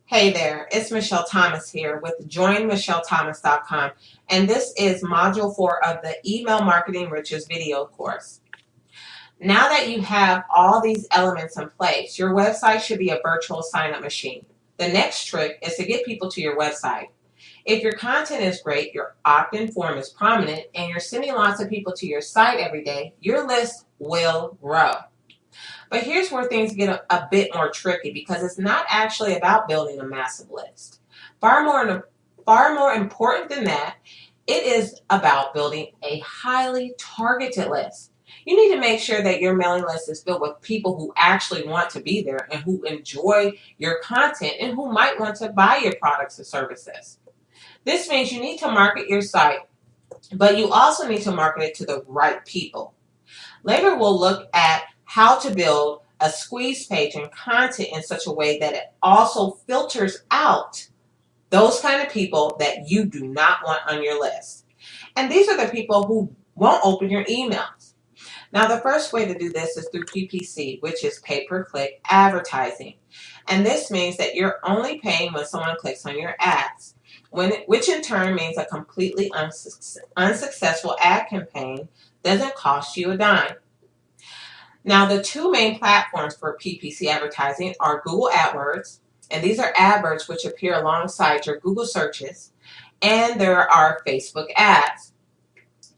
Hey there, it's Michelle Thomas here with joinmichellethomas.com, and this is Module 4 of the Email Marketing Riches video course. Now that you have all these elements in place, your website should be a virtual sign-up machine. The next trick is to get people to your website. If your content is great, your opt-in form is prominent, and you're sending lots of people to your site every day, your list will grow. But here's where things get a bit more tricky because it's not actually about building a massive list. Far more important than that, it is about building a highly targeted list. You need to make sure that your mailing list is filled with people who actually want to be there and who enjoy your content and who might want to buy your products or services. This means you need to market your site, but you also need to market it to the right people. Later, we'll look at how to build a squeeze page and content in such a way that it also filters out those kind of people that you do not want on your list. And these are the people who won't open your emails. Now, the first way to do this is through P.P.C, which is pay-per-click advertising. And this means that you're only paying when someone clicks on your ads, which in turn means a completely unsuccessful ad campaign doesn't cost you a dime. Now, the two main platforms for P.P.C advertising are Google AdWords, and these are adverts which appear alongside your Google searches, and there are Facebook ads.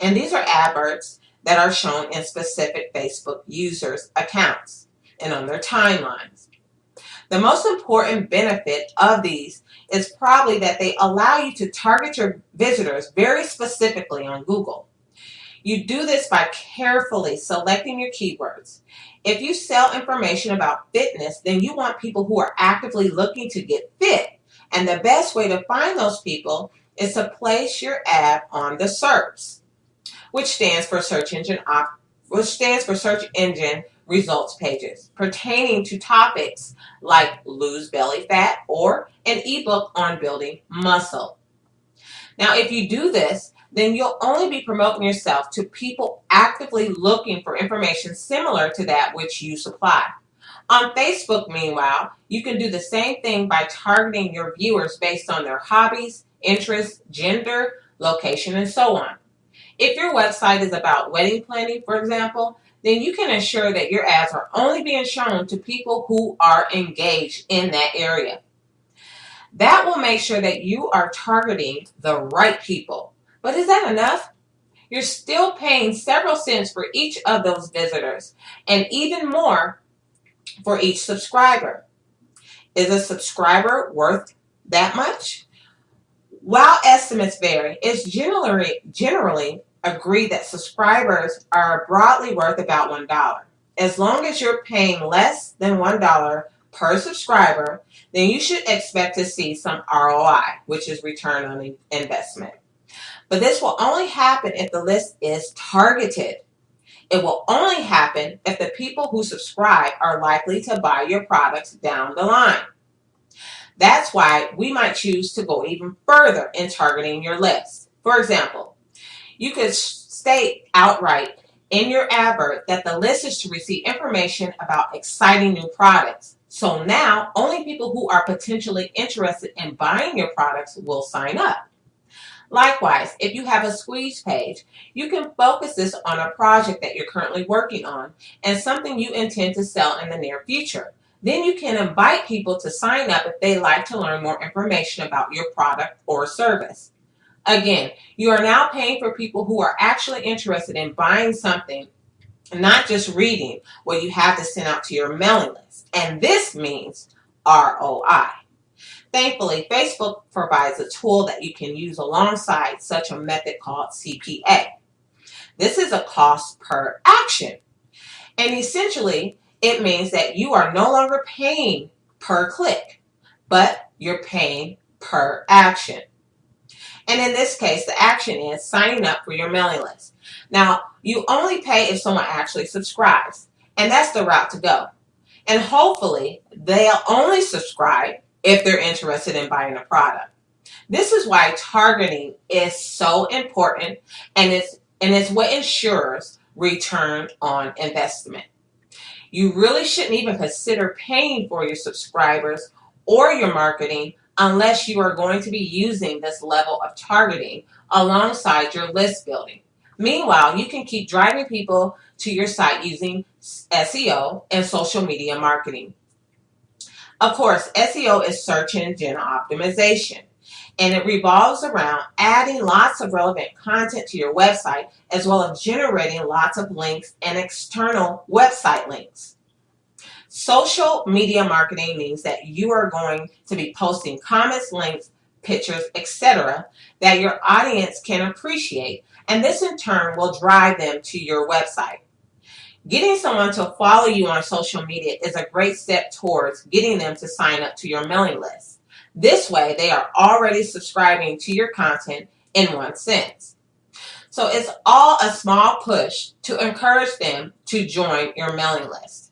And these are adverts that are shown in specific Facebook users' accounts and on their timelines. The most important benefit of these is probably that they allow you to target your visitors very specifically on Google. You do this by carefully selecting your keywords. If you sell information about fitness, then you want people who are actively looking to get fit. And the best way to find those people is to place your ad on the SERPs, which stands for search engine results pages, pertaining to topics like lose belly fat or an ebook on building muscle. Now, if you do this, then you'll only be promoting yourself to people actively looking for information similar to that which you supply. On Facebook, meanwhile, you can do the same thing by targeting your viewers based on their hobbies, interests, gender, location, and so on. If your website is about wedding planning, for example, then you can ensure that your ads are only being shown to people who are engaged in that area. That will make sure that you are targeting the right people. But is that enough? You're still paying several cents for each of those visitors and even more for each subscriber. Is a subscriber worth that much? While estimates vary, it's generally agreed that subscribers are broadly worth about $1. As long as you're paying less than $1 per subscriber, then you should expect to see some ROI, which is return on investment. But this will only happen if the list is targeted. It will only happen if the people who subscribe are likely to buy your products down the line. That's why we might choose to go even further in targeting your list. For example, you could state outright in your advert that the list is to receive information about exciting new products. So now only people who are potentially interested in buying your products will sign up. Likewise, if you have a squeeze page, you can focus this on a project that you're currently working on and something you intend to sell in the near future. Then you can invite people to sign up if they like to learn more information about your product or service. Again, you are now paying for people who are actually interested in buying something, not just reading what you have to send out to your mailing list. And this means ROI. Thankfully, Facebook provides a tool that you can use alongside such a method called CPA. This is a cost per action. And essentially, it means that you are no longer paying per click, but you're paying per action. And in this case, the action is signing up for your mailing list. Now, you only pay if someone actually subscribes, and that's the route to go. And hopefully, they'll only subscribe if they're interested in buying a product. This is why targeting is so important, and it's what ensures return on investment. You really shouldn't even consider paying for your subscribers or your marketing unless you are going to be using this level of targeting alongside your list building. Meanwhile, you can keep driving people to your site using SEO and social media marketing. Of course, SEO is search engine optimization, and it revolves around adding lots of relevant content to your website as well as generating lots of links and external website links. Social media marketing means that you are going to be posting comments, links, pictures, etc. that your audience can appreciate, and this in turn will drive them to your website. Getting someone to follow you on social media is a great step towards getting them to sign up to your mailing list. This way, they are already subscribing to your content in one sense. So it's all a small push to encourage them to join your mailing list.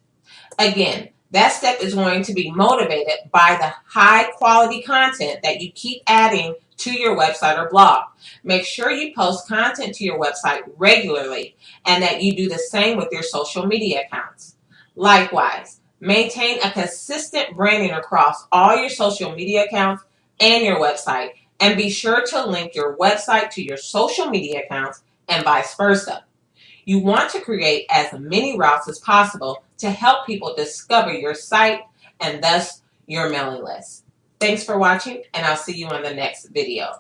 Again, that step is going to be motivated by the high quality content that you keep adding to your website or blog. Make sure you post content to your website regularly and that you do the same with your social media accounts. Likewise, maintain a consistent branding across all your social media accounts and your website, and be sure to link your website to your social media accounts and vice versa. You want to create as many routes as possible to help people discover your site and thus your mailing list. Thanks for watching, and I'll see you on the next video.